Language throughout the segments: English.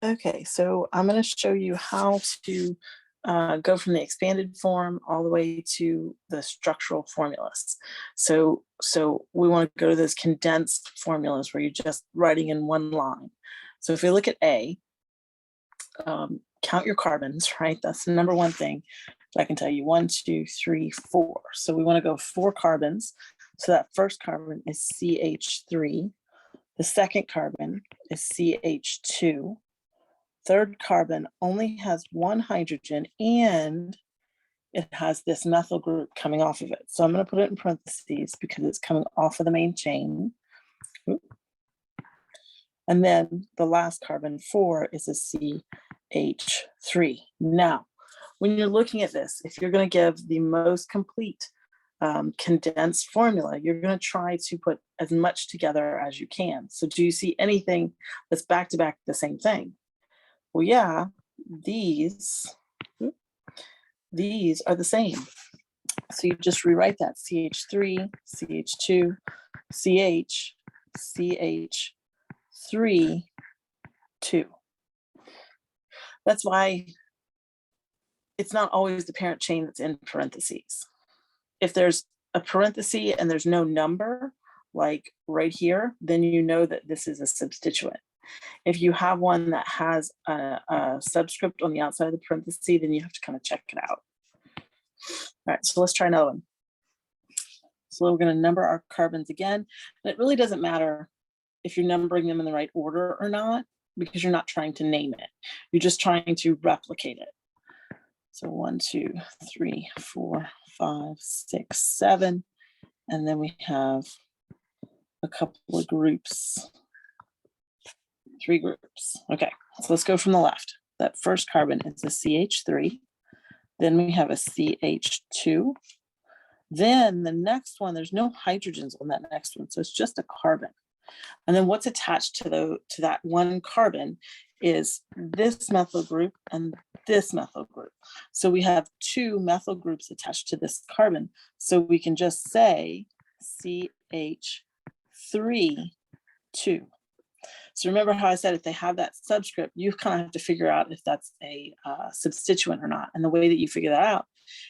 Okay, so I'm going to show you how to go from the expanded form all the way to the structural formulas. So we want to go to those condensed formulas where you're just writing in one line. So if you look at A, count your carbons, right? That's the number one thing. I can tell you 1, 2, 3, 4. So we want to go 4 carbons. So that first carbon is CH3. The second carbon is CH2. Third carbon only has 1 hydrogen and it has this methyl group coming off of it. So I'm going to put it in parentheses because it's coming off of the main chain. And then the last carbon 4 is a CH3. Now, when you're looking at this, if you're going to give the most complete condensed formula, you're going to try to put as much together as you can. So do you see anything that's back to back the same thing? Well, yeah, these are the same. So you just rewrite that CH3, CH2, CH, CH3, 2. That's why it's not always the parent chain that's in parentheses. If there's a parenthesis and there's no number, like right here, then you know that this is a substituent. If you have one that has a subscript on the outside of the parenthesis, then you have to kind of check it out. All right, so let's try another one. So we're going to number our carbons again. And it really doesn't matter if you're numbering them in the right order or not, because you're not trying to name it. You're just trying to replicate it. So 1, 2, 3, 4, 5, 6, 7. And then we have a couple of groups. 3 groups. Okay, so let's go from the left. That first carbon is a CH3. Then we have a CH2. Then the next one, there's no hydrogens on that next one, so it's just a carbon. And then what's attached to that one carbon is this methyl group and this methyl group. So we have 2 methyl groups attached to this carbon. So we can just say CH3, 2. So remember how I said if they have that subscript, you kind of have to figure out if that's a substituent or not. And the way that you figure that out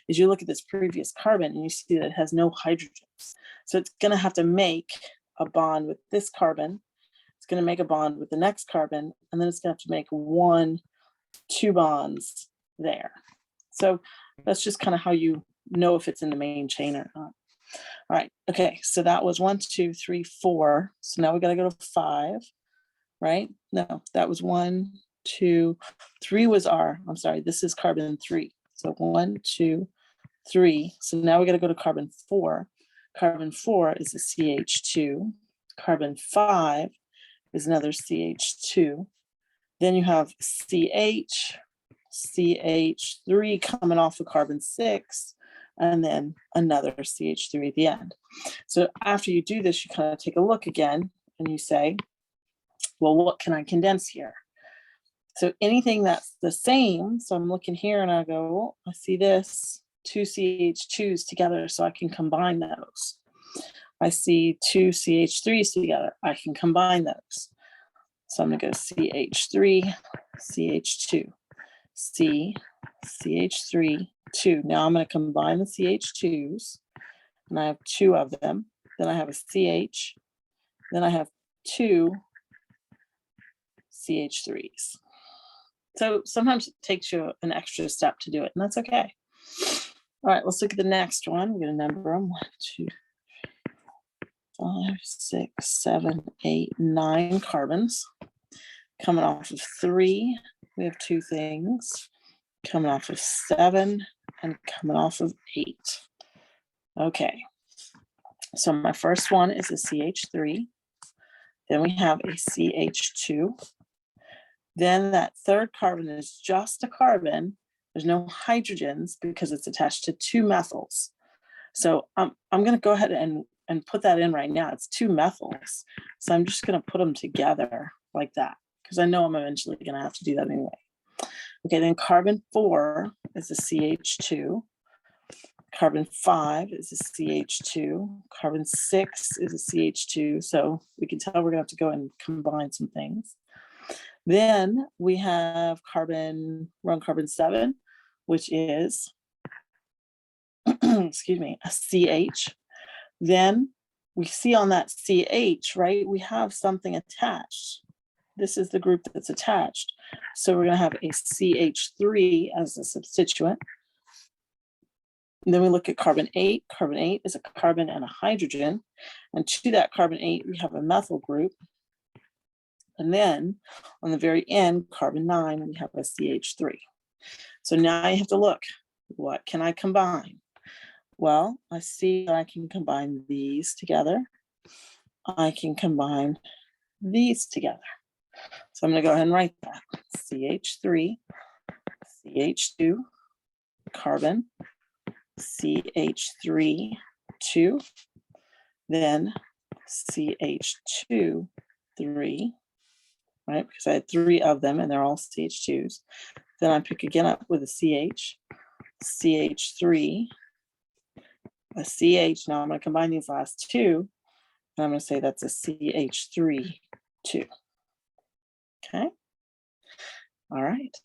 is you look at this previous carbon and you see that it has no hydrogens. So it's going to have to make a bond with this carbon. It's going to make a bond with the next carbon, and then it's going to have to make 1, 2 bonds there. So that's just kind of how you know if it's in the main chain or not. All right. Okay. So that was 1, 2, 3, 4. So now we got to go to 5. Right? No, that was 1, 2, 3 was I'm sorry, this is carbon 3. So 1, 2, 3. So now we got to go to carbon 4. Carbon 4 is a CH2. Carbon 5 is another CH2. Then you have CH, CH3 coming off of carbon 6, and then another CH3 at the end. So after you do this, you kind of take a look again and you say, well, what can I condense here? So anything that's the same, so I'm looking here and I go, well, I see this, 2 CH2s together, so I can combine those. I see 2 CH3s together, I can combine those. So I'm gonna go CH3, CH2, C, CH3, 2. Now I'm gonna combine the CH2s, and I have 2 of them. Then I have a CH, then I have 2 CH3s. So sometimes it takes you an extra step to do it, and that's okay. All right, let's look at the next one. We're going to number them 1, 2, 5, 6, 7, 8, 9 carbons. Coming off of 3, we have 2 things. Coming off of 7 and coming off of 8. Okay, so my first one is a CH3. Then we have a CH2. Then that third carbon is just a carbon. There's no hydrogens because it's attached to 2 methyls. So I'm going to go ahead and put that in right now. It's 2 methyls. So I'm just going to put them together like that because I know I'm eventually going to have to do that anyway. Okay, then carbon 4 is a CH2. Carbon 5 is a CH2. Carbon 6 is a CH2. So we can tell we're going to have to go and combine some things. Then we have we're on carbon 7, which is, excuse me, a CH. Then we see on that CH, right, we have something attached. This is the group that's attached. So we're going to have a CH3 as a substituent. And then we look at carbon 8. Carbon 8 is a carbon and a hydrogen. And to that carbon 8, we have a methyl group. And then on the very end, carbon 9, we have a CH3. So now you have to look, what can I combine? Well, I see that I can combine these together. I can combine these together. So I'm going to go ahead and write that. CH3, CH2, carbon, CH3, 2, then CH2, 3, right? Because I had 3 of them and they're all CH2s. Then I pick again up with a CH, CH3, a CH. Now I'm going to combine these last 2, and I'm going to say that's a CH3, 2. Okay. All right.